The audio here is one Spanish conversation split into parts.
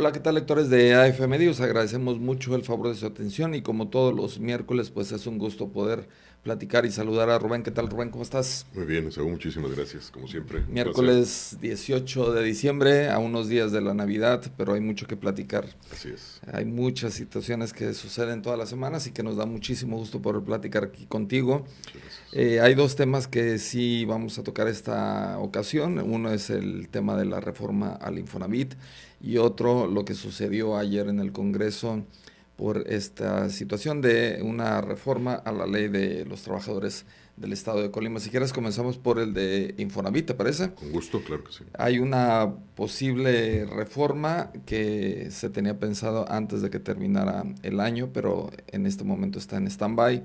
Hola, ¿qué tal, lectores de AF Medios? Agradecemos mucho el favor de su atención y como todos los miércoles, pues es un gusto poder platicar y saludar a Rubén. ¿Qué tal, Rubén? ¿Cómo estás? Muy bien, Saúl, muchísimas gracias. Como siempre, un placer. Miércoles 18 de diciembre, a unos días de la Navidad, pero hay mucho que platicar. Así es. Hay muchas situaciones que suceden todas las semanas y que nos da muchísimo gusto poder platicar aquí contigo. Muchas gracias. Hay dos temas que sí vamos a tocar esta ocasión. Uno es el tema de la reforma al Infonavit y otro lo que sucedió ayer en el Congreso por esta situación de una reforma a la ley de los trabajadores del estado de Colima. Si quieres comenzamos por el de Infonavit, ¿te parece? Con gusto, claro que sí. Hay una posible reforma que se tenía pensado antes de que terminara el año, pero en este momento está en stand-by,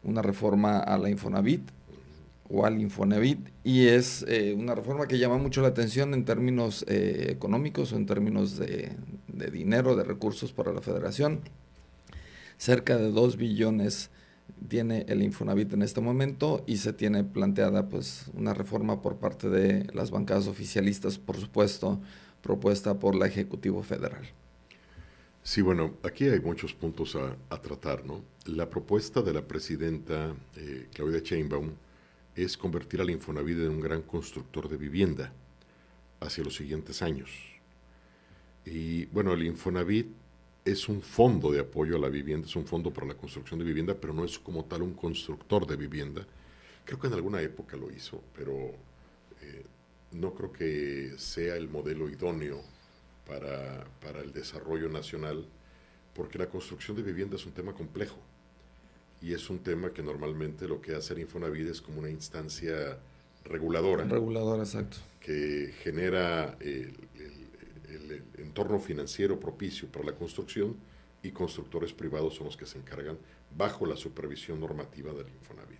una reforma a la Infonavit o al Infonavit, y es una reforma que llama mucho la atención en términos económicos o en términos de dinero, de recursos para la federación. Cerca de 2 billones tiene el Infonavit en este momento y se tiene planteada pues una reforma por parte de las bancadas oficialistas, por supuesto, propuesta por la Ejecutivo Federal. Sí, bueno, aquí hay muchos puntos a tratar, ¿no? La propuesta de la presidenta Claudia Sheinbaum es convertir al Infonavit en un gran constructor de vivienda hacia los siguientes años. Y bueno, el Infonavit es un fondo de apoyo a la vivienda, es un fondo para la construcción de vivienda, pero no es como tal un constructor de vivienda. Creo que en alguna época lo hizo, pero no creo que sea el modelo idóneo para el desarrollo nacional, porque la construcción de vivienda es un tema complejo y es un tema que normalmente lo que hace el Infonavit es como una instancia reguladora Regulador, exacto. que genera el entorno financiero propicio para la construcción y constructores privados son los que se encargan bajo la supervisión normativa del Infonavit.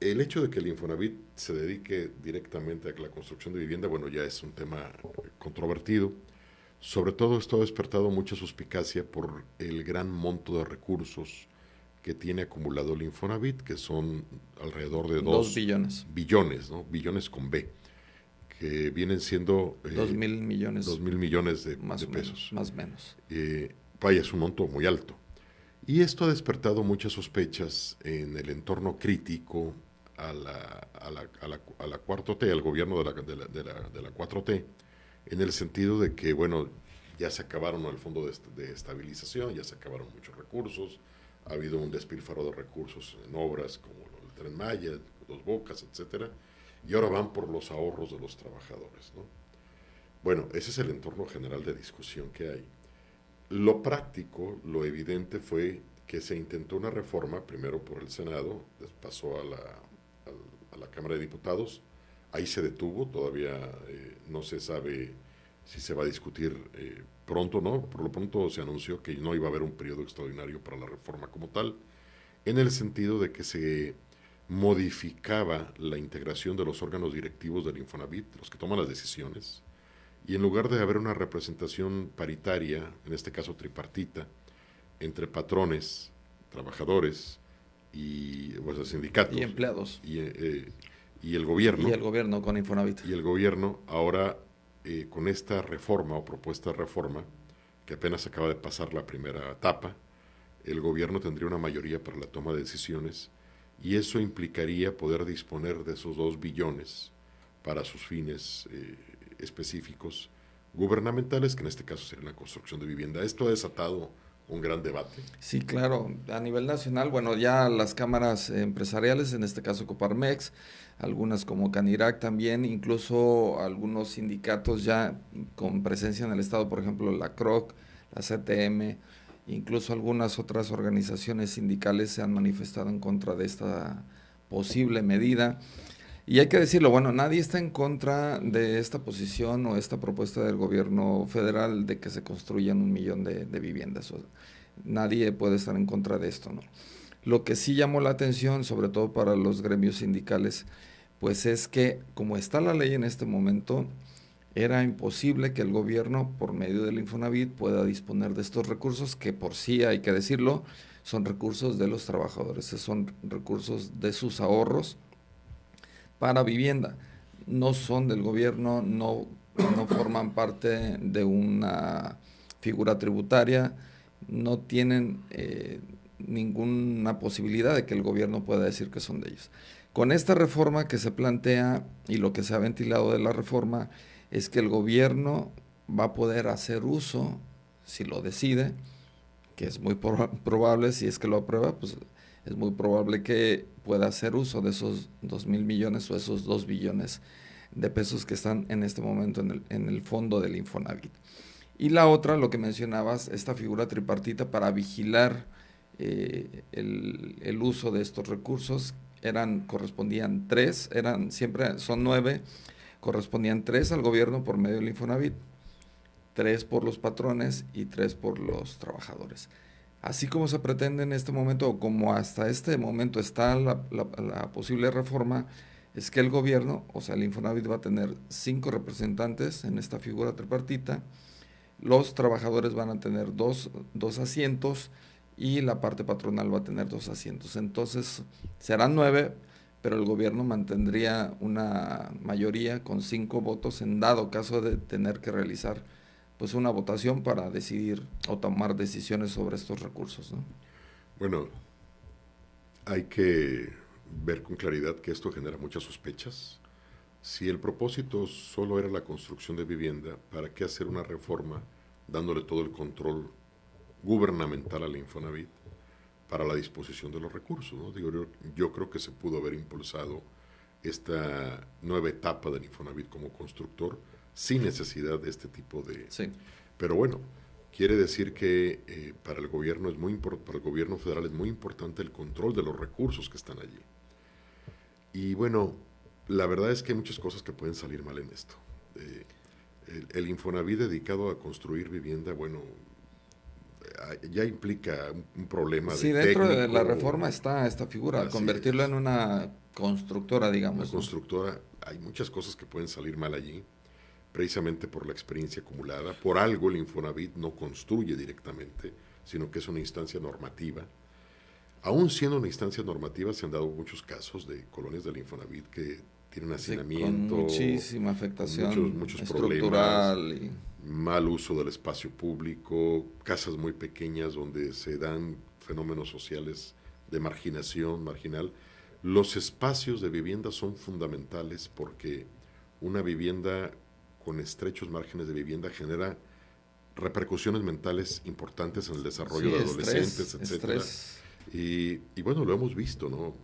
El hecho de que el Infonavit se dedique directamente a la construcción de vivienda, bueno, ya es un tema controvertido. Sobre todo esto ha despertado mucha suspicacia por el gran monto de recursos que tiene acumulado el Infonavit, que son alrededor de 2 2 billones. billones, ¿no? Billones con B, que vienen siendo 2.000 millones. 2.000 millones Más de o menos, pesos. más o menos. Vaya, es un monto muy alto. Y esto ha despertado muchas sospechas en el entorno crítico a la 4T, al gobierno de la 4T, en el sentido de que, bueno, ya se acabaron el fondo de estabilización, ya se acabaron muchos recursos, ha habido un despilfarro de recursos en obras como el Tren Maya, Dos Bocas, etcétera, y ahora van por los ahorros de los trabajadores, ¿no? Bueno, ese es el entorno general de discusión que hay. Lo práctico, lo evidente fue que se intentó una reforma, primero por el Senado, pasó a la Cámara de Diputados, ahí se detuvo, todavía no se sabe si se va a discutir pronto, ¿no? Por lo pronto se anunció que no iba a haber un periodo extraordinario para la reforma como tal, en el sentido de que se modificaba la integración de los órganos directivos del Infonavit, los que toman las decisiones, y en lugar de haber una representación paritaria, en este caso tripartita, entre patrones, trabajadores y pues, sindicatos Y empleados. y el gobierno, Y el gobierno con Infonavit. y el gobierno ahora con esta reforma o propuesta de reforma, que apenas acaba de pasar la primera etapa, el gobierno tendría una mayoría para la toma de decisiones y eso implicaría poder disponer de esos 2 billones para sus fines específicos gubernamentales, que en este caso sería la construcción de vivienda. Esto ha desatado un gran debate. Sí, claro. A nivel nacional, bueno, ya las cámaras empresariales, en este caso Coparmex, algunas como Canirac también, incluso algunos sindicatos ya con presencia en el estado, por ejemplo, la CROC, la CTM, incluso algunas otras organizaciones sindicales se han manifestado en contra de esta posible medida. Y hay que decirlo, bueno, nadie está en contra de esta posición o esta propuesta del gobierno federal de que se construyan 1 millón de viviendas. Nadie puede estar en contra de esto, ¿no? Lo que sí llamó la atención, sobre todo para los gremios sindicales, pues es que como está la ley en este momento, era imposible que el gobierno, por medio del Infonavit, pueda disponer de estos recursos que por sí, hay que decirlo, son recursos de los trabajadores, son recursos de sus ahorros para vivienda. No son del gobierno, no no forman parte de una figura tributaria, no tienen ninguna posibilidad de que el gobierno pueda decir que son de ellos. Con esta reforma que se plantea y lo que se ha ventilado de la reforma es que el gobierno va a poder hacer uso, si lo decide, que es muy probable, si es que lo aprueba, pues es muy probable que pueda hacer uso de esos 2.000 millones o esos 2 billones de pesos que están en este momento en el fondo del Infonavit. Y la otra, lo que mencionabas, esta figura tripartita para vigilar el uso de estos recursos, correspondían 3, son 9, correspondían 3 al gobierno por medio del Infonavit, 3 por los patrones y 3 por los trabajadores. Así como se pretende en este momento, o como hasta este momento está la posible reforma, es que el gobierno, o sea, el Infonavit va a tener 5 representantes en esta figura tripartita, los trabajadores van a tener dos asientos y la parte patronal va a tener 2 asientos. Entonces serán 9, pero el gobierno mantendría una mayoría con 5 votos en dado caso de tener que realizar pues una votación para decidir o tomar decisiones sobre estos recursos, ¿no? Bueno, hay que ver con claridad que esto genera muchas sospechas. Si el propósito solo era la construcción de vivienda, ¿para qué hacer una reforma dándole todo el control gubernamental al Infonavit para la disposición de los recursos? ¿No? Digo, yo creo que se pudo haber impulsado esta nueva etapa del Infonavit como constructor sin necesidad de este tipo de... Sí. Pero bueno, quiere decir que para el gobierno para el gobierno federal es muy importante el control de los recursos que están allí. Y bueno, la verdad es que hay muchas cosas que pueden salir mal en esto. El Infonavit dedicado a construir vivienda, bueno, ya implica un problema Sí, de dentro técnico. de la reforma está esta figura, convertirlo en una constructora, digamos. Una constructora, hay muchas cosas que pueden salir mal allí, precisamente por la experiencia acumulada. Por algo el Infonavit no construye directamente, sino que es una instancia normativa. Aún siendo una instancia normativa, se han dado muchos casos de colonias del Infonavit que tienen hacinamiento, con muchísima afectación muchos estructural problemas, mal uso del espacio público, casas muy pequeñas donde se dan fenómenos sociales de marginal. Los espacios de vivienda son fundamentales porque una vivienda con estrechos márgenes de vivienda genera repercusiones mentales importantes en el desarrollo de adolescentes, etcétera. Y bueno, lo hemos visto, ¿no?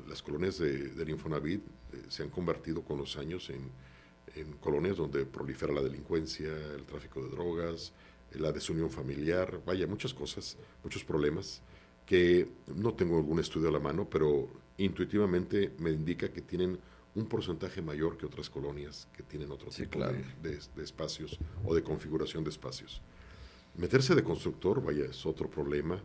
Las colonias del Infonavit se han convertido con los años en colonias donde prolifera la delincuencia, el tráfico de drogas, la desunión familiar, vaya, muchas cosas, muchos problemas que no tengo algún estudio a la mano, pero intuitivamente me indica que tienen un porcentaje mayor que otras colonias que tienen otro tipo de espacios o de configuración de espacios. Meterse de constructor, vaya, es otro problema.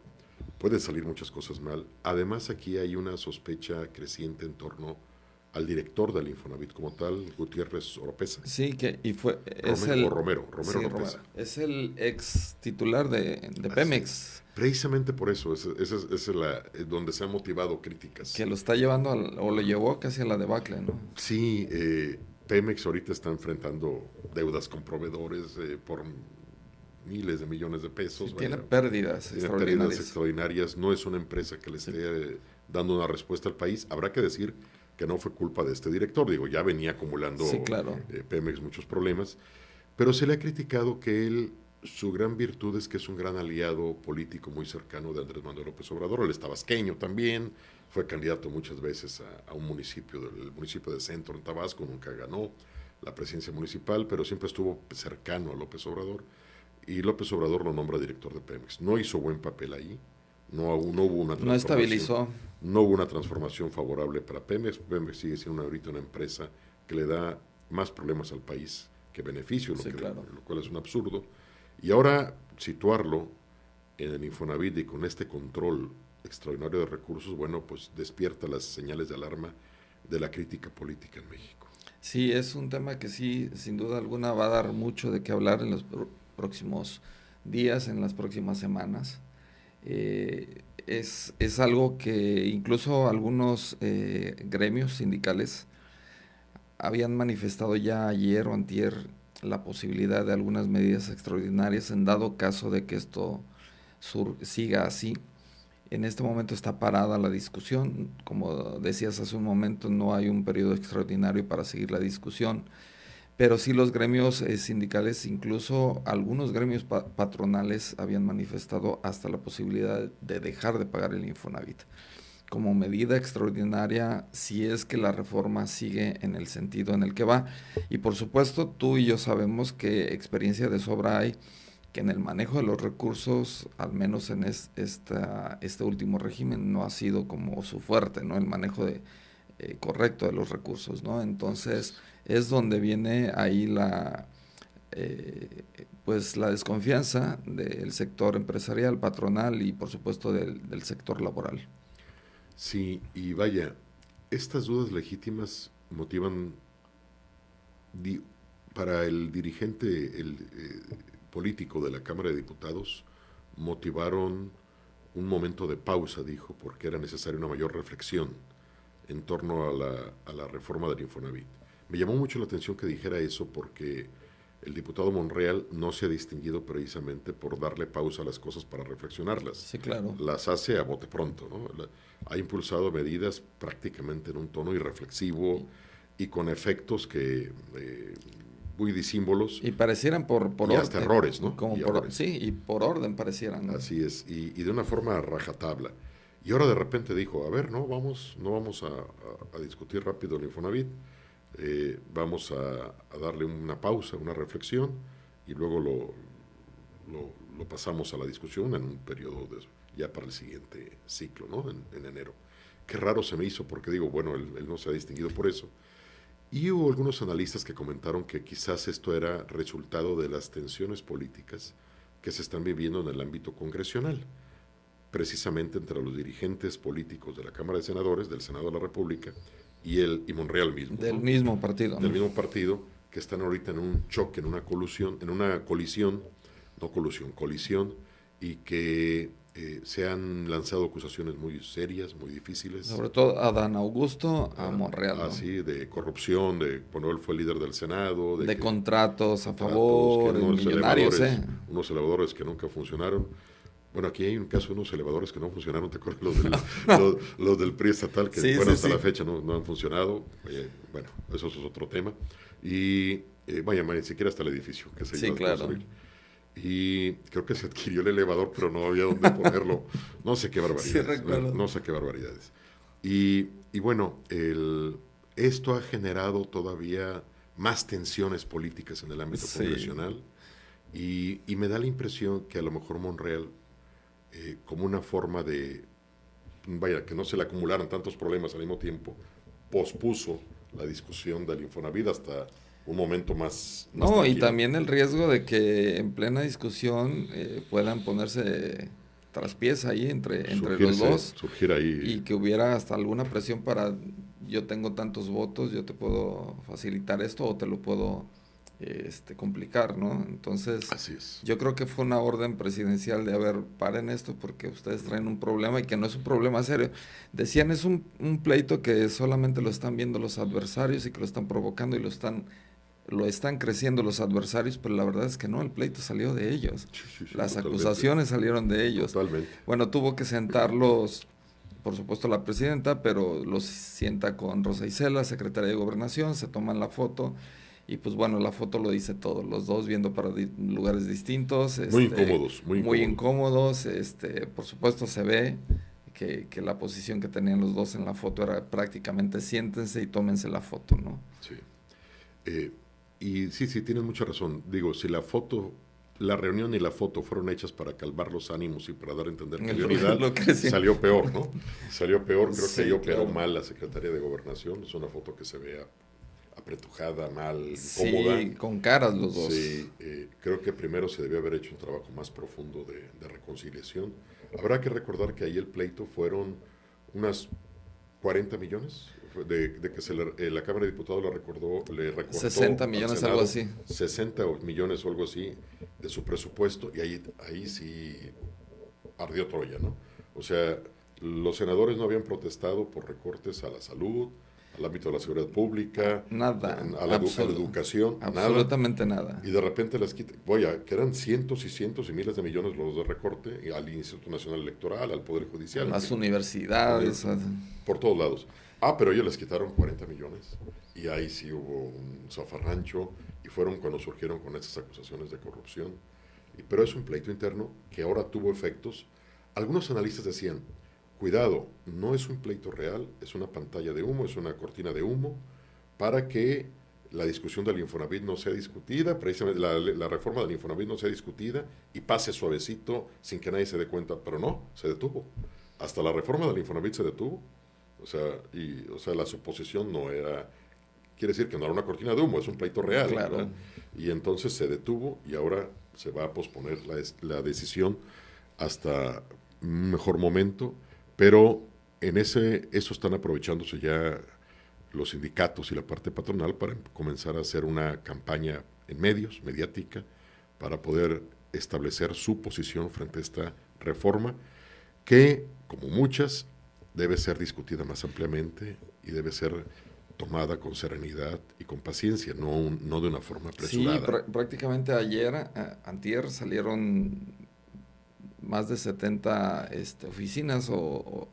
Pueden salir muchas cosas mal. Además, aquí hay una sospecha creciente en torno al director del Infonavit como tal, Gutiérrez Oropesa. Sí, Romero Oropesa. Es el ex titular de Pemex. Precisamente por eso, es donde se han motivado críticas. Que lo está llevando, o lo llevó casi a la debacle, ¿no? Sí, Pemex ahorita está enfrentando deudas con proveedores por miles de millones de pesos. Sí, tiene pérdidas extraordinarias. No es una empresa que le esté dando una respuesta al país. Habrá que decir que no fue culpa de este director. Digo, ya venía acumulando Pemex muchos problemas. Pero se le ha criticado que su gran virtud es que es un gran aliado político muy cercano de Andrés Manuel López Obrador. Él es tabasqueño también. Fue candidato muchas veces a un municipio, el municipio de Centro en Tabasco. Nunca ganó la presidencia municipal, pero siempre estuvo cercano a López Obrador. Y López Obrador lo nombra director de Pemex. No hizo buen papel ahí, no hubo una transformación. No estabilizó. No hubo una transformación favorable para Pemex. Pemex sigue siendo ahorita una empresa que le da más problemas al país que beneficios, lo cual es un absurdo. Y ahora situarlo en el Infonavit y con este control extraordinario de recursos, bueno, pues despierta las señales de alarma de la crítica política en México. Sí, es un tema que sí, sin duda alguna, va a dar mucho de qué hablar en los próximos días, en las próximas semanas. Es algo que incluso algunos gremios sindicales habían manifestado ya ayer o antier la posibilidad de algunas medidas extraordinarias en dado caso de que esto siga así. En este momento está parada la discusión, como decías hace un momento, no hay un periodo extraordinario para seguir la discusión, pero sí los gremios sindicales, incluso algunos gremios patronales habían manifestado hasta la posibilidad de dejar de pagar el Infonavit como medida extraordinaria si es que la reforma sigue en el sentido en el que va. Y por supuesto, tú y yo sabemos que experiencia de sobra hay que en el manejo de los recursos, al menos en este último régimen, no ha sido como su fuerte, ¿no? El manejo correcto de los recursos, ¿no? Entonces, es donde viene ahí pues la desconfianza del sector empresarial, patronal y por supuesto del sector laboral. Sí, y vaya, estas dudas legítimas motivan para el dirigente político de la Cámara de Diputados, motivaron un momento de pausa, dijo, porque era necesaria una mayor reflexión en torno a la reforma del Infonavit. Me llamó mucho la atención que dijera eso porque el diputado Monreal no se ha distinguido precisamente por darle pausa a las cosas para reflexionarlas. Sí, claro. Las hace a bote pronto, ¿no? Ha impulsado medidas prácticamente en un tono irreflexivo y con efectos que muy disímbolos. Y parecieran por y orden. hasta errores, ¿no? Como sí, y por orden parecieran, ¿no? Así es, y de una forma rajatabla. Y ahora de repente dijo, a ver, no vamos a discutir rápido el Infonavit, vamos a darle una pausa, una reflexión, y luego lo pasamos a la discusión en un periodo ya para el siguiente ciclo, ¿no? En enero. Qué raro se me hizo, porque digo, bueno, él no se ha distinguido por eso. Y hubo algunos analistas que comentaron que quizás esto era resultado de las tensiones políticas que se están viviendo en el ámbito congresional, precisamente entre los dirigentes políticos de la Cámara de Senadores, del Senado de la República, y Monreal mismo. Del ¿no? mismo partido. Del mismo partido, que están ahorita en un choque, en una colisión, y que se han lanzado acusaciones muy serias, muy difíciles. Sobre todo a Dan Augusto, a Monreal. ¿no? Sí, de corrupción, bueno, él fue líder del Senado. De contratos a favor, millonarios, unos elevadores que nunca funcionaron. Bueno, aquí hay un caso de unos elevadores que no funcionaron, ¿te acuerdas? Los del PRI estatal, que hasta la fecha no han funcionado. Bueno, eso es otro tema. Y vaya, ni siquiera hasta el edificio que se iba a construir. Y creo que se adquirió el elevador, pero no había dónde ponerlo. No sé qué barbaridades. No sé qué barbaridades. Y bueno, esto ha generado todavía más tensiones políticas en el ámbito congresional. Y me da la impresión que a lo mejor Monreal, como una forma de, vaya, que no se le acumularan tantos problemas al mismo tiempo, pospuso la discusión del Infonavit hasta un momento más tranquilo. Y también el riesgo de que en plena discusión puedan ponerse traspiés ahí entre los dos. Surgir ahí. Y que hubiera hasta alguna presión para, yo tengo tantos votos, yo te puedo facilitar esto o te lo puedo complicar, ¿no? Entonces, así es. Yo creo que fue una orden presidencial de, a ver, paren esto porque ustedes traen un problema y que no es un problema serio. Decían, es un pleito que solamente lo están viendo los adversarios y que lo están provocando y lo están creciendo los adversarios, pero la verdad es que no, el pleito salió de ellos. Sí, las acusaciones salieron de ellos. Totalmente. Bueno, tuvo que sentarlos, por supuesto la presidenta, pero los sienta con Rosa Isela, secretaria de Gobernación, se toman la foto. Y pues bueno, la foto lo dice todo, los dos viendo para lugares distintos. Muy incómodos. Muy incómodos. Por supuesto se ve que la posición que tenían los dos en la foto era prácticamente siéntense y tómense la foto, ¿no? Sí. Y sí, tienen mucha razón. Digo, si la reunión y la foto fueron hechas para calmar los ánimos y para dar a entender que unidad, salió peor, ¿no? Salió peor, creo que ahí operó mal la Secretaría de Gobernación. Es una foto que se ve apretujada, mal, incómoda. Sí, con caras los dos. Sí, creo que primero se debió haber hecho un trabajo más profundo de reconciliación. Habrá que recordar que ahí el pleito fueron unas 40 millones, de que la Cámara de Diputados le recortó 60 millones, Senado, algo así. 60 millones o algo así de su presupuesto, y ahí sí ardió Troya, ¿no? O sea, los senadores no habían protestado por recortes a la salud, al ámbito de la seguridad pública, Nada, a la educación, nada. absolutamente nada. Y de repente les quita, que eran cientos y cientos y miles de millones los de recorte, y al Instituto Nacional Electoral, al Poder Judicial. Las universidades. Por todos lados. Pero ellos les quitaron 40 millones y ahí sí hubo un zafarrancho y fueron cuando surgieron con esas acusaciones de corrupción. Pero es un pleito interno que ahora tuvo efectos. Algunos analistas decían, cuidado, no es un pleito real, es una pantalla de humo, es una cortina de humo para que la discusión del Infonavit no sea discutida, precisamente la reforma del Infonavit no sea discutida y pase suavecito sin que nadie se dé cuenta, pero no, se detuvo. Hasta la reforma del Infonavit se detuvo. O sea, la suposición no era, quiere decir que no era una cortina de humo, es un pleito real. Claro. ¿Verdad? Y entonces se detuvo y ahora se va a posponer la decisión hasta un mejor momento, pero eso están aprovechándose ya los sindicatos y la parte patronal para comenzar a hacer una campaña en medios, mediática, para poder establecer su posición frente a esta reforma que, como muchas, debe ser discutida más ampliamente y debe ser tomada con serenidad y con paciencia, no de una forma apresurada. Sí, prácticamente antier salieron más de 70 oficinas o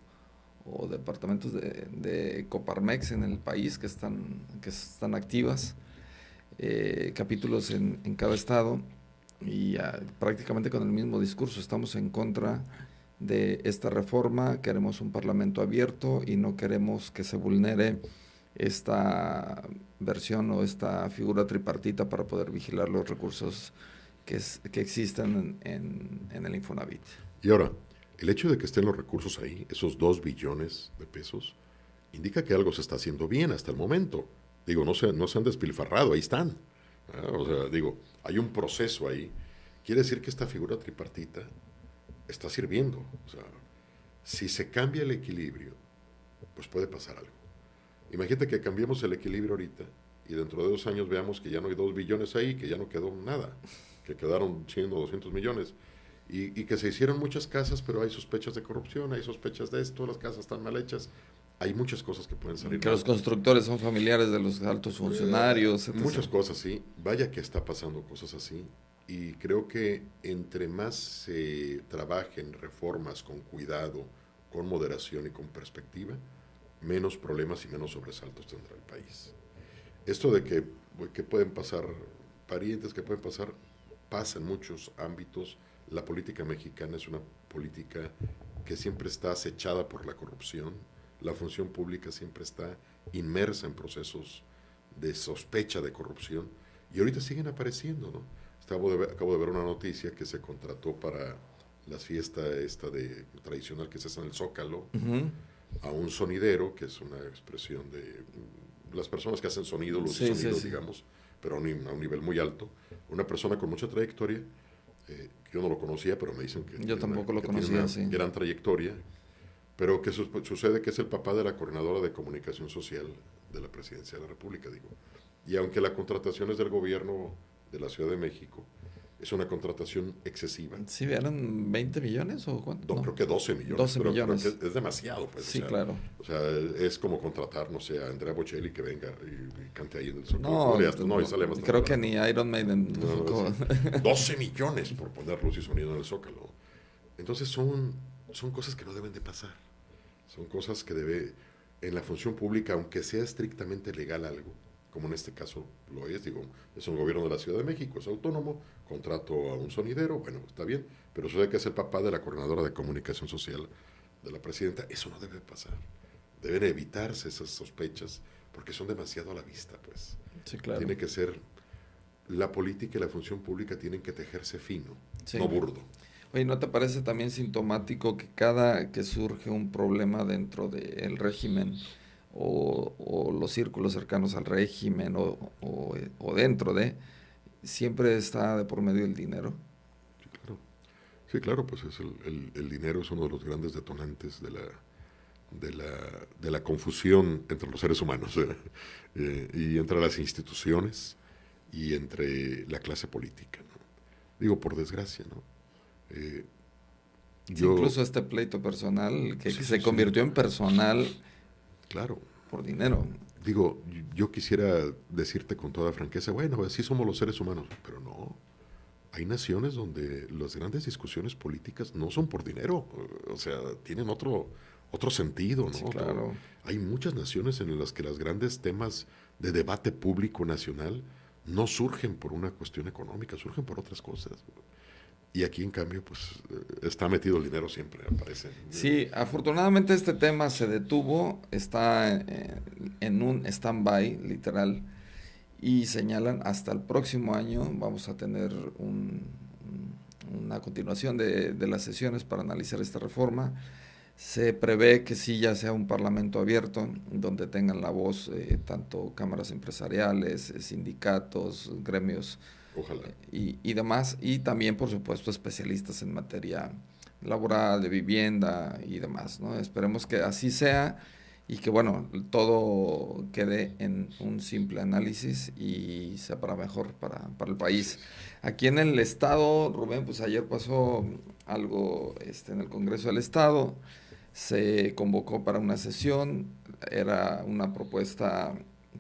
departamentos de Coparmex en el país que están activas, capítulos en cada estado, y prácticamente con el mismo discurso: estamos en contra de esta reforma, queremos un parlamento abierto y no queremos que se vulnere esta versión o esta figura tripartita para poder vigilar los recursos que existen en el Infonavit. Y ahora, el hecho de que estén los recursos ahí, esos 2 billones de pesos, indica que algo se está haciendo bien hasta el momento. Digo, no se han despilfarrado, ahí están. O sea, digo, hay un proceso ahí. Quiere decir que esta figura tripartita está sirviendo. O sea, si se cambia el equilibrio, pues puede pasar algo. Imagínate que cambiemos el equilibrio ahorita y dentro de 2 años veamos que ya no hay 2 billones ahí, que ya no quedó nada, que quedaron 100 o 200 millones. Y que se hicieron muchas casas, pero hay sospechas de corrupción, hay sospechas de esto, las casas están mal hechas. Hay muchas cosas que pueden salir que mal. Los constructores son familiares de los altos funcionarios. Muchas cosas, sí. Vaya que está pasando cosas así. Y creo que entre más se trabajen reformas con cuidado, con moderación y con perspectiva, menos problemas y menos sobresaltos tendrá el país. Esto de que pueden pasar parientes, que pueden pasar, pasa en muchos ámbitos. La política mexicana es una política que siempre está acechada por la corrupción. La función pública siempre está inmersa en procesos de sospecha de corrupción. Y ahorita siguen apareciendo, ¿no? Acabo de ver una noticia que se contrató para la fiesta tradicional que se hace en el Zócalo, a un sonidero, que es una expresión de las personas que hacen sonido, luz y sonido, digamos, pero a un nivel muy alto. Una persona con mucha trayectoria. Yo no lo conocía, pero me dicen que yo tampoco lo conocía, tiene una gran trayectoria, pero que sucede que es el papá de la coordinadora de comunicación social de la Presidencia de la República, digo. Y aunque la contratación es del gobierno de la Ciudad de México, es una contratación excesiva. ¿Sí eran 20 millones o cuánto? No, creo que 12 millones. 12 millones. Creo que es demasiado, pues. Sí, claro. O sea, es como contratar, no sé, a Andrea Bocelli que venga y cante ahí en el Zócalo. No, sale más creo que ni Iron Maiden. 12 millones por poner luz y sonido en el Zócalo. Entonces son cosas que no deben de pasar. Son cosas que en la función pública, aunque sea estrictamente legal algo, como en este caso lo es, digo, es un gobierno de la Ciudad de México, es autónomo, contrato a un sonidero, bueno, está bien, pero eso de que es el papá de la coordinadora de comunicación social de la presidenta, eso no debe pasar. Deben evitarse esas sospechas, porque son demasiado a la vista, pues. Sí, claro. Tiene que ser, la política y la función pública tienen que tejerse fino, no burdo. Oye, ¿no te parece también sintomático que cada que surge un problema dentro del régimen o los círculos cercanos al régimen o dentro siempre está de por medio el dinero? Sí, claro, pues el dinero es uno de los grandes detonantes de la confusión entre los seres humanos y entre las instituciones y entre la clase política, ¿no? Digo, por desgracia, ¿no? Incluso este pleito personal que se convirtió en personal, claro, por dinero. Digo, yo quisiera decirte con toda franqueza, bueno, así somos los seres humanos, pero no. Hay naciones donde las grandes discusiones políticas no son por dinero, o sea, tienen otro sentido, Sí, ¿no? claro. Hay muchas naciones en las que los grandes temas de debate público nacional no surgen por una cuestión económica, surgen por otras cosas. Y aquí, en cambio, pues está metido el dinero siempre, aparece. Sí, afortunadamente este tema se detuvo, está en un stand-by literal y señalan hasta el próximo año vamos a tener una continuación de las sesiones para analizar esta reforma. Se prevé que sí ya sea un parlamento abierto, donde tengan la voz tanto cámaras empresariales, sindicatos, gremios Ojalá. y demás, y también, por supuesto, especialistas en materia laboral, de vivienda y demás, ¿no? Esperemos que así sea y que, bueno, todo quede en un simple análisis y sea para mejor para el Así país. es. Aquí en el Estado, Rubén, pues ayer pasó algo en el Congreso del Estado, se convocó para una sesión, era una propuesta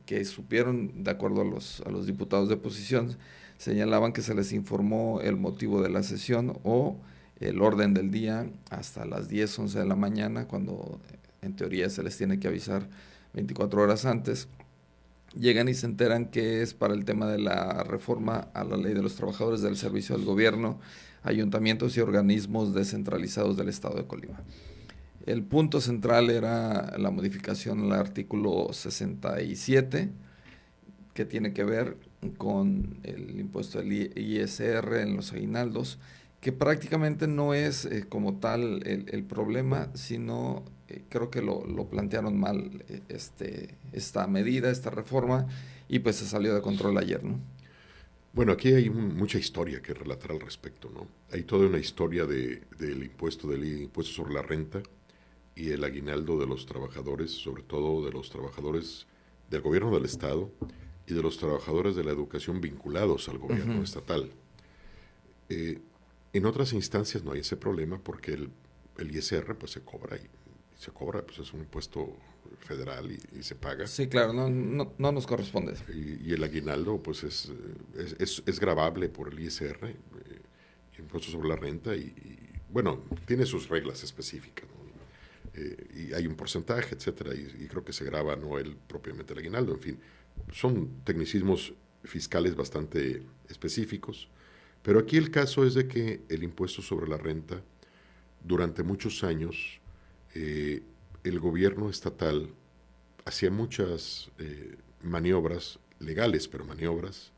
que supieron, de acuerdo a los diputados de oposición, señalaban que se les informó el motivo de la sesión o el orden del día hasta las 10, 11 de la mañana, cuando en teoría se les tiene que avisar 24 horas antes. Llegan y se enteran que es para el tema de la reforma a la ley de los trabajadores del servicio del gobierno, ayuntamientos y organismos descentralizados del estado de Colima. El punto central era la modificación al artículo 67, que tiene que ver con el impuesto del ISR en los aguinaldos, que prácticamente no es como tal el problema, sino creo que lo plantearon mal esta medida, esta reforma, y pues se salió de control ayer, ¿no? Bueno, aquí hay mucha historia que relatar al respecto, ¿no? Hay toda una historia del impuesto sobre la renta y el aguinaldo de los trabajadores, sobre todo de los trabajadores del gobierno del Estado y de los trabajadores de la educación vinculados al gobierno Ujú. estatal. Eh, en otras instancias no hay ese problema porque el ISR pues se cobra, pues es un impuesto federal y se paga. Sí, claro, no nos corresponde. Y el aguinaldo pues es gravable por el ISR, impuesto sobre la renta, bueno, tiene sus reglas específicas, ¿no? Y hay un porcentaje, etcétera, y creo que se grava no propiamente el aguinaldo, en fin, son tecnicismos fiscales bastante específicos, pero aquí el caso es de que el impuesto sobre la renta, durante muchos años, eh, el gobierno estatal hacía muchas maniobras legales, pero maniobras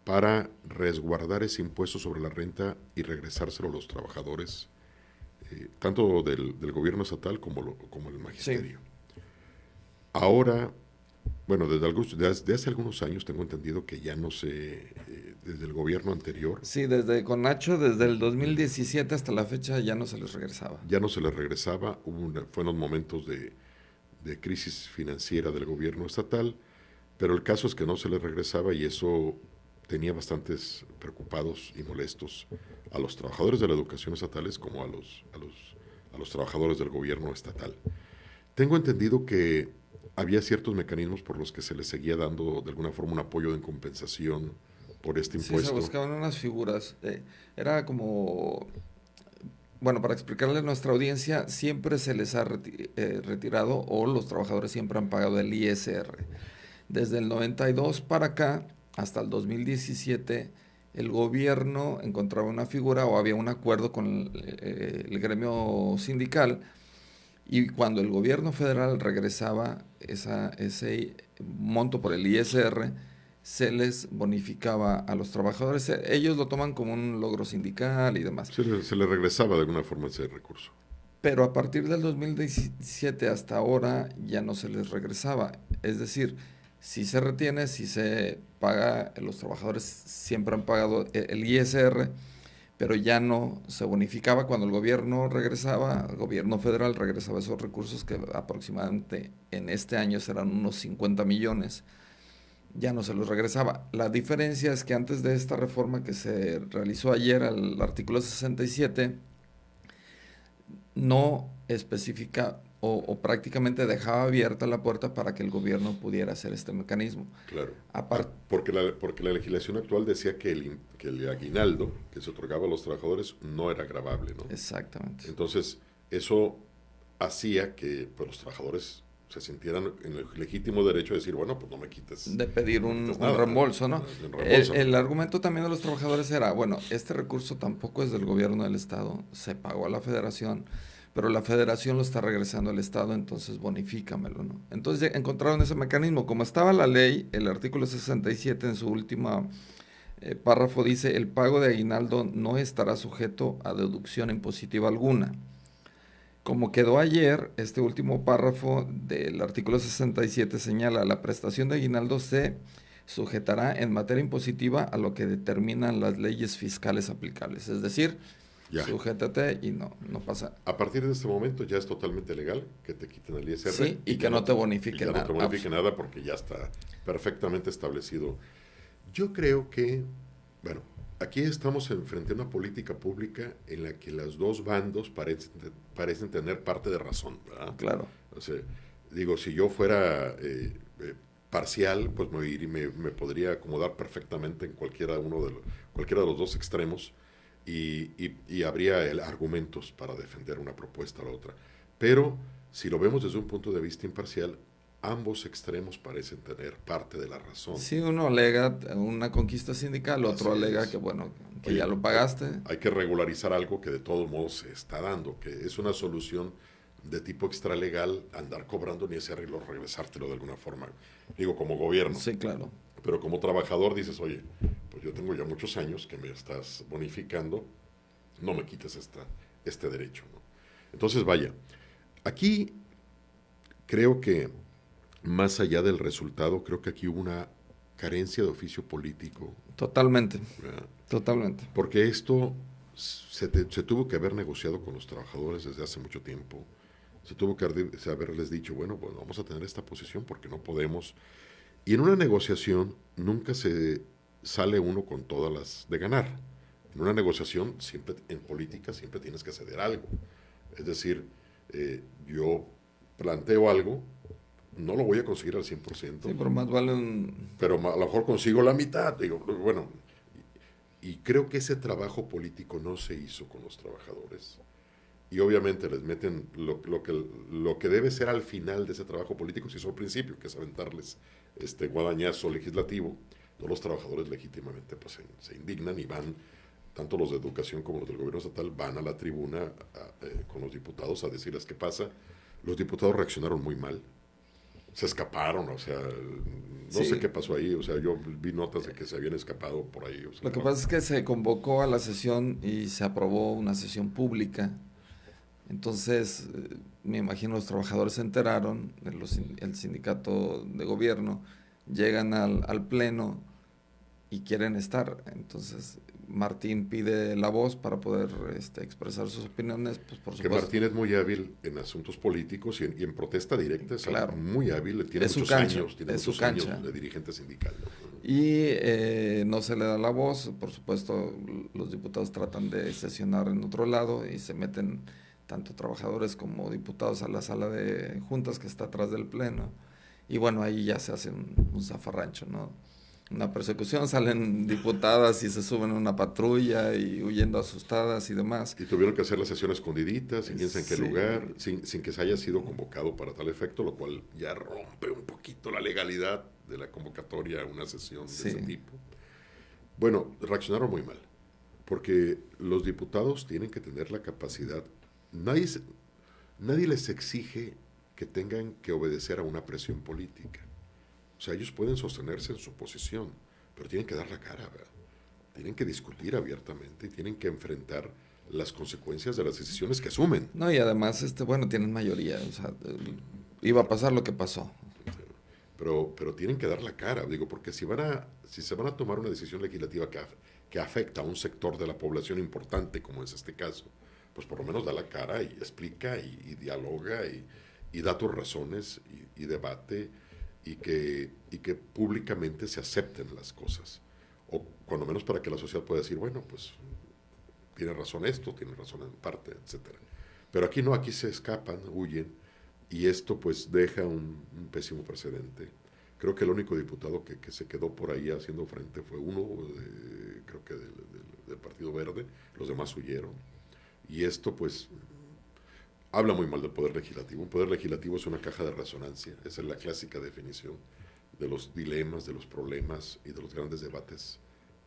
para resguardar ese impuesto sobre la renta y regresárselo a los trabajadores, tanto del gobierno estatal como el Sí. magisterio. Ahora, bueno, desde hace algunos años tengo entendido que ya no desde el gobierno anterior, Sí, desde con Nacho, desde el 2017 hasta la fecha ya no se les regresaba. ya no se les regresaba, fueron momentos de crisis financiera del gobierno estatal, pero el caso es que no se les regresaba y eso tenía bastantes preocupados y molestos a los trabajadores de la educación estatales como a los trabajadores del gobierno estatal. Tengo entendido que había ciertos mecanismos por los que se les seguía dando de alguna forma un apoyo en compensación por este Sí, se impuesto. buscaban unas figuras. Era como, bueno, para explicarle a nuestra audiencia, siempre se les ha retirado o los trabajadores siempre han pagado el ISR. Desde el 92 para acá, hasta el 2017, el gobierno encontraba una figura o había un acuerdo con el gremio sindical y cuando el gobierno federal regresaba ese monto por el ISR, se les bonificaba a los trabajadores. Ellos lo toman como un logro sindical y demás. Se le regresaba de alguna forma ese recurso. Pero a partir del 2017 hasta ahora ya no se les regresaba. Es decir, si se retiene, si se paga, los trabajadores siempre han pagado el ISR, pero ya no se bonificaba cuando el gobierno regresaba, el gobierno federal regresaba esos recursos que aproximadamente en este año serán unos 50 millones, ya no se los regresaba. La diferencia es que antes de esta reforma que se realizó ayer al artículo 67, no especifica o prácticamente dejaba abierta la puerta para que el gobierno pudiera hacer este mecanismo. Claro. Aparte, Porque la legislación actual decía que el aguinaldo que se otorgaba a los trabajadores no era gravable, ¿no? exactamente. Entonces, eso hacía que pues, los trabajadores se sintieran en el legítimo derecho de decir, bueno, pues no me quites, De pedir no me un, quites un nada, reembolso, ¿no? un reembolso, El ¿no? argumento también de los trabajadores era, bueno, este recurso tampoco es del gobierno del estado, se pagó a la federación, pero la federación lo está regresando al estado, entonces bonifícamelo, ¿no? Entonces encontraron ese mecanismo. Como estaba la ley, el artículo 67 en su última párrafo dice, el pago de aguinaldo no estará sujeto a deducción impositiva alguna. Como quedó ayer, este último párrafo del artículo 67 señala, la prestación de aguinaldo se sujetará en materia impositiva a lo que determinan las leyes fiscales aplicables. Es decir, Ya. sujétate y no pasa. A partir de este momento ya es totalmente legal que te quiten el ISR Sí, y que ya no te y bonifique ya no nada. te bonifique nada porque ya está perfectamente establecido. Yo creo que, bueno, aquí estamos frente a una política pública en la que los dos bandos parecen tener parte de razón, ¿verdad? Claro. O sea, digo, si yo fuera parcial, pues me podría acomodar perfectamente en cualquiera de los dos extremos y habría argumentos para defender una propuesta a la otra. Pero si lo vemos desde un punto de vista imparcial, ambos extremos parecen tener parte de la razón. Si uno alega una conquista sindical, otro Así alega es. que bueno, que Oye, ya lo pagaste. hay que regularizar algo que de todos modos se está dando, que es una solución de tipo extralegal, andar cobrando ni ese arreglo, regresártelo de alguna forma. Digo, como gobierno. Sí, claro. Pero como trabajador dices, oye, pues yo tengo ya muchos años que me estás bonificando, no me quites este derecho, ¿no? Entonces, vaya, aquí creo que más allá del resultado, creo que aquí hubo una carencia de oficio político, Totalmente, ¿verdad? totalmente. Porque esto se tuvo que haber negociado con los trabajadores desde hace mucho tiempo. Se tuvo que haberles dicho, bueno, pues vamos a tener esta posición porque no podemos. Y en una negociación nunca se sale uno con todas las de ganar. En una negociación, siempre en política, siempre tienes que ceder algo. Es decir, yo planteo algo, no lo voy a conseguir al 100%, Sí, pero más vale un... pero a lo mejor consigo la mitad. Digo, bueno, y creo que ese trabajo político no se hizo con los trabajadores. Y obviamente les meten lo que debe ser al final de ese trabajo político, se hizo al principio, que es aventarles este guadañazo legislativo. Todos los trabajadores legítimamente pues, se indignan y van, tanto los de educación como los del gobierno estatal, van a la tribuna con los diputados a decirles qué pasa. Los diputados reaccionaron muy mal. Se escaparon, o sea, no sé qué pasó ahí, o sea, yo vi notas de que se habían escapado por ahí. O sea, Lo que pasa es que se convocó a la sesión y se aprobó una sesión pública. Entonces, me imagino los trabajadores se enteraron, el sindicato de gobierno, llegan al pleno y quieren estar. Entonces, Martín pide la voz para poder expresar sus opiniones, pues por que supuesto. Martín es muy hábil en asuntos políticos y en protesta directa, es Claro. muy hábil, tiene Es su muchos cancha, años, tiene es su muchos cancha. años de dirigente sindical, ¿no? Y no se le da la voz, por supuesto los diputados tratan de sesionar en otro lado y se meten tanto trabajadores como diputados a la sala de juntas que está atrás del pleno. Y bueno, ahí ya se hace un zafarrancho, ¿no? Una persecución, salen diputadas y se suben a una patrulla y huyendo asustadas y demás. Y tuvieron que hacer la sesión escondidita, sin quién sabe en qué Sí. lugar, sin que se haya sido convocado para tal efecto, lo cual ya rompe un poquito la legalidad de la convocatoria a una sesión de ese tipo. Bueno, reaccionaron muy mal, porque los diputados tienen que tener la capacidad, nadie les exige que tengan que obedecer a una presión política. O sea, ellos pueden sostenerse en su posición, pero tienen que dar la cara, ¿verdad? Tienen que discutir abiertamente y tienen que enfrentar las consecuencias de las decisiones que asumen. No, y además, bueno, tienen mayoría, o sea, iba a pasar lo que pasó. Pero tienen que dar la cara, digo, porque si se van a tomar una decisión legislativa que afecta a un sector de la población importante, como es este caso, pues por lo menos da la cara y explica y dialoga y da tus razones y debate y que públicamente se acepten las cosas. O cuando menos para que la sociedad pueda decir, bueno, pues tiene razón esto, tiene razón en parte, etcétera. Pero aquí no, aquí se escapan, huyen, y esto pues deja un pésimo precedente. Creo que el único diputado que se quedó por ahí haciendo frente fue uno, creo que del Partido Verde, los demás huyeron. Y esto pues habla muy mal del Poder Legislativo. Un Poder Legislativo es una caja de resonancia, esa es la clásica definición de los dilemas, de los problemas y de los grandes debates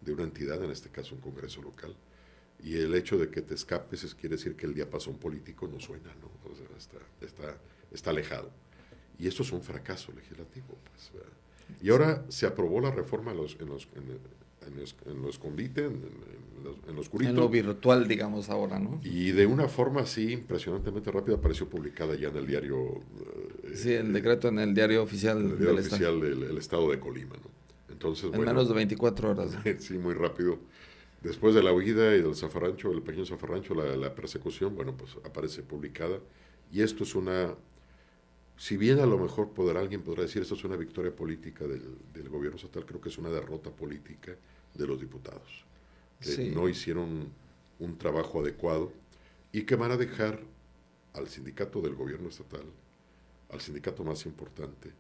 de una entidad, en este caso un Congreso local. Y el hecho de que te escapes quiere decir que el diapasón político no suena, ¿no? O sea, está alejado. Y esto es un fracaso legislativo. Pues, y ahora se aprobó la reforma en lo escondite, en lo oscurito. En lo virtual, digamos, ahora, ¿no? Y de una forma así impresionantemente rápida apareció publicada ya en el diario. Sí, el decreto en el diario oficial, el diario oficial del estado de Colima, ¿no? Entonces, en menos de 24 horas. ¿No? Sí, muy rápido. Después de la huida y del zafarrancho, el pequeño zafarrancho, la persecución, bueno, pues aparece publicada. Y esto es si bien a lo mejor alguien podrá decir esto es una victoria política del gobierno estatal, creo que es una derrota política de los diputados, que sí. no hicieron un trabajo adecuado y que van a dejar al sindicato del gobierno estatal, al sindicato más importante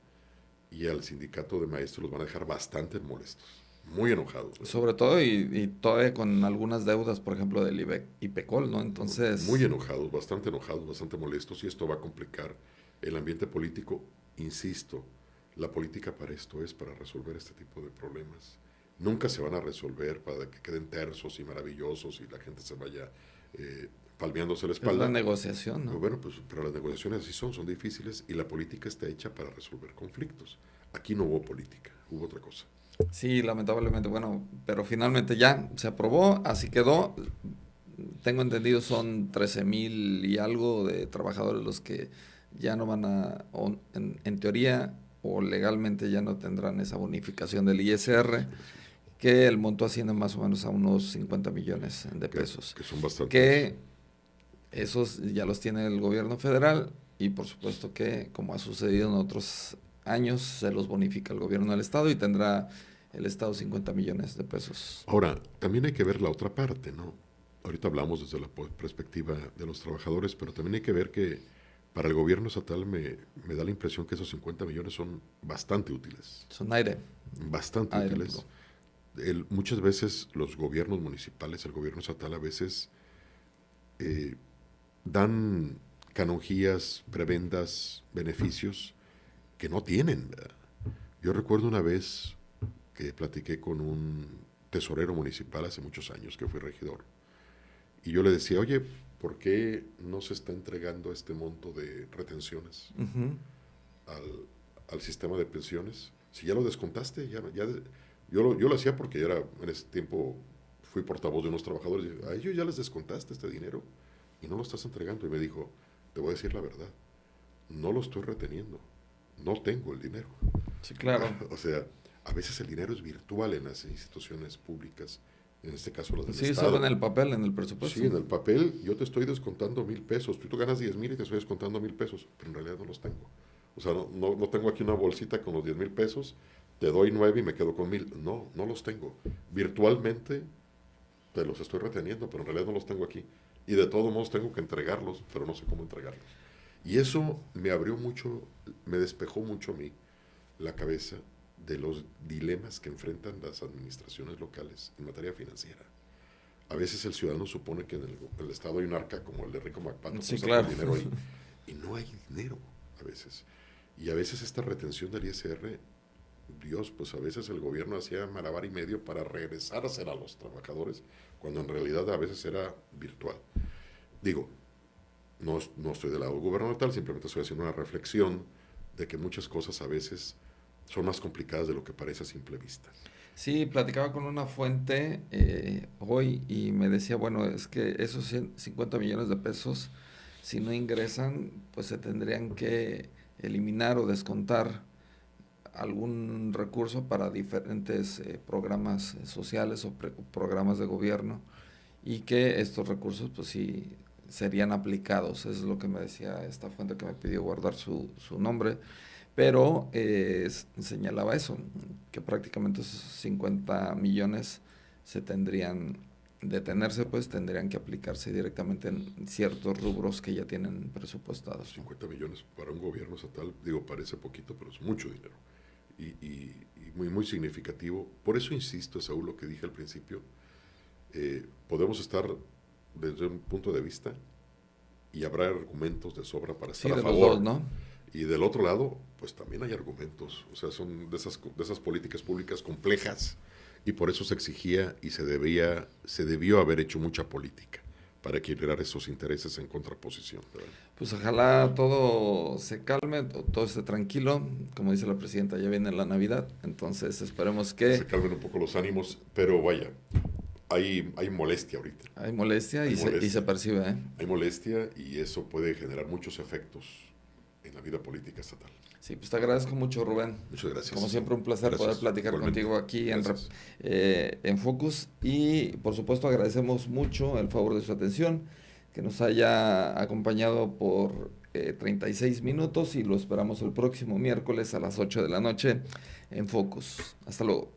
y al sindicato de maestros, los van a dejar bastante molestos, muy enojados. ¿No? Sobre todo y todavía con algunas deudas, por ejemplo, del IPECOL, ¿no? Entonces... Muy enojados, bastante molestos, y esto va a complicar el ambiente político. Insisto, la política para esto es para resolver este tipo de problemas. Nunca se van a resolver para que queden tersos y maravillosos y la gente se vaya palmeándose la espalda. Es la negociación, ¿no? Bueno, pues, pero las negociaciones así son difíciles y la política está hecha para resolver conflictos. Aquí no hubo política, hubo otra cosa. Sí, lamentablemente, bueno, pero finalmente ya se aprobó, así quedó. Tengo entendido son 13,000 y algo de trabajadores los que ya no van en teoría o legalmente ya no tendrán esa bonificación del ISR, que el monto asciende más o menos a unos 50 millones de pesos. Que son bastantes. Que esos ya los tiene el gobierno federal y por supuesto que, como ha sucedido en otros años, se los bonifica el gobierno del estado y tendrá el estado 50 millones de pesos. Ahora, también hay que ver la otra parte, ¿no? Ahorita hablamos desde la perspectiva de los trabajadores, pero también hay que ver que para el gobierno estatal me da la impresión que esos 50 millones son bastante útiles. Son aire. Bastante útiles. Muchas veces los gobiernos municipales, el gobierno estatal a veces dan canonjías, prebendas, beneficios que no tienen, ¿verdad? Yo recuerdo una vez que platiqué con un tesorero municipal hace muchos años, que fui regidor, y yo le decía, oye, ¿por qué no se está entregando este monto de retenciones al sistema de pensiones? Si ya lo descontaste, yo lo hacía porque yo en ese tiempo fui portavoz de unos trabajadores, y a ellos ya les descontaste este dinero y no lo estás entregando. Y me dijo, te voy a decir la verdad, no lo estoy reteniendo, no tengo el dinero. Sí, claro. O sea, a veces el dinero es virtual en las instituciones públicas, en este caso las del sí, Estado. Solo en el papel, en el presupuesto. Sí, en el papel yo te estoy descontando 1,000 pesos, tú ganas 10,000 y te estoy descontando 1,000 pesos, pero en realidad no los tengo. O sea, no tengo aquí una bolsita con los 10,000 pesos, te doy 9 y me quedo con 1,000. No los tengo. Virtualmente te los estoy reteniendo, pero en realidad no los tengo aquí. Y de todos modos tengo que entregarlos, pero no sé cómo entregarlos. Y eso me abrió mucho, me despejó mucho a mí la cabeza de los dilemas que enfrentan las administraciones locales en materia financiera. A veces el ciudadano supone que en el Estado hay un arca como el de Rico McPato, sí, claro. dinero ahí, y no hay dinero a veces. Y a veces esta retención del ISR, Dios, pues a veces el gobierno hacía malabar y medio para regresársela a los trabajadores, cuando en realidad a veces era virtual. Digo, no estoy del lado gubernamental, simplemente estoy haciendo una reflexión de que muchas cosas a veces son más complicadas de lo que parece a simple vista. Sí, platicaba con una fuente hoy y me decía, bueno, es que esos 50 millones de pesos, si no ingresan, pues se tendrían que eliminar o descontar algún recurso para diferentes programas sociales o programas de gobierno y que estos recursos pues sí serían aplicados. Eso es lo que me decía esta fuente que me pidió guardar su nombre. Pero señalaba eso, que prácticamente esos 50 millones se tendrían detenerse, pues tendrían que aplicarse directamente en ciertos rubros que ya tienen presupuestados, ¿no? 50 millones para un gobierno estatal, digo, parece poquito, pero es mucho dinero. Y muy, muy significativo. Por eso insisto, Saúl, lo que dije al principio, podemos estar desde un punto de vista y habrá argumentos de sobra para estar a de favor. los dos, ¿no? Y del otro lado, pues también hay argumentos. O sea, son de esas políticas públicas complejas y por eso se exigía y se debió haber hecho mucha política para equilibrar esos intereses en contraposición, ¿verdad? Pues ojalá todo se calme, todo esté tranquilo. Como dice la presidenta, ya viene la Navidad, entonces esperemos que... Se calmen un poco los ánimos, pero vaya, hay molestia ahorita. Hay molestia, Hay y molestia. se percibe, ¿eh? Hay molestia y eso puede generar muchos efectos en la vida política estatal. Sí, pues te agradezco mucho, Rubén. Muchas gracias. Como siempre, un placer Gracias. poder platicar Igualmente. contigo aquí Gracias. en Focus. Y por supuesto agradecemos mucho el favor de su atención, que nos haya acompañado por 36 minutos y lo esperamos el próximo miércoles a las 8 de la noche en Focus. Hasta luego.